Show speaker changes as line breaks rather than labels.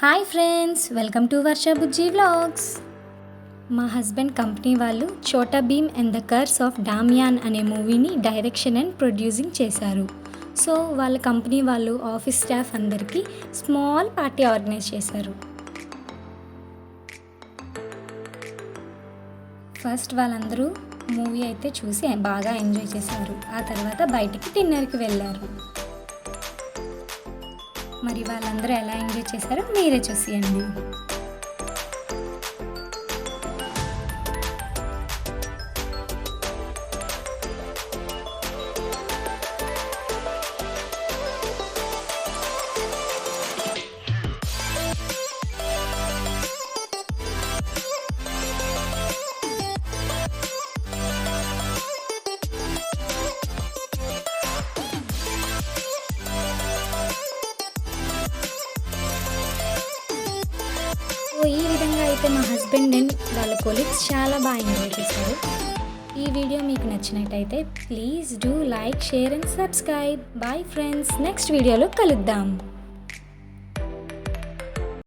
Hi friends, welcome to Varsha Bujji vlogs. మా husband company వాళ్ళు Chhota Bheem and the curse of Damyaan అనే మూవీని డైరెక్షన్ అండ్ ప్రొడ్యూసింగ్ చేశారు. సో వాళ్ళ కంపెనీ వాళ్ళు ఆఫీస్ స్టాఫ్ అందరికీ స్మాల్ పార్టీ ఆర్గనైజ్ చేశారు. ఫస్ట్ వాళ్ళందరూ మూవీ అయితే చూసి బాగా ఎంజాయ్ చేశారు. ఆ తర్వాత బయటికి డిన్నర్కి వెళ్ళారు. మరి వాళ్ళందరూ ఎలా ఎంజాయ్ చేశారో మీరే చూసేయండి. సో ఈ విధంగా అయితే మా హస్బెండ్ అండ్ వాళ్ళ కొలీగ్స్ చాలా బాగా ఎంజాయ్ చేశారు. ఈ వీడియో మీకు నచ్చినట్టయితే please do like, share and subscribe. Bye friends, next వీడియోలో కలుద్దాం.